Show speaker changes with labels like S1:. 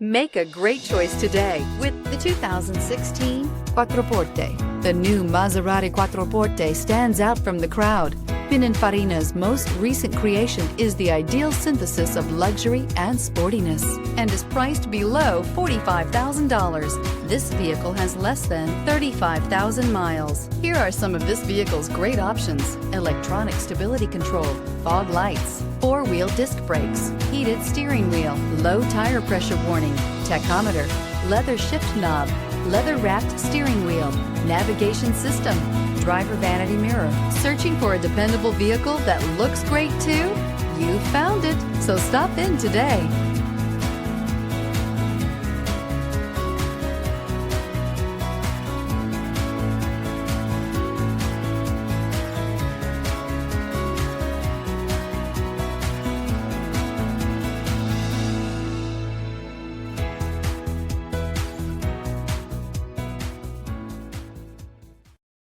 S1: Make a great choice today with the 2016 Quattroporte. The new Maserati Quattroporte stands out from the crowd. Pininfarina's most recent creation is the ideal synthesis of luxury and sportiness and is priced below $45,000. This vehicle has less than 35,000 miles. Here are some of this vehicle's great options: electronic stability control, fog lights, four-wheel disc brakes, heated steering wheel, low tire pressure warning, tachometer, leather shift knob, leather-wrapped steering wheel, navigation system, driver vanity mirror. Searching for a dependable vehicle that looks great too? You found it, so stop in today.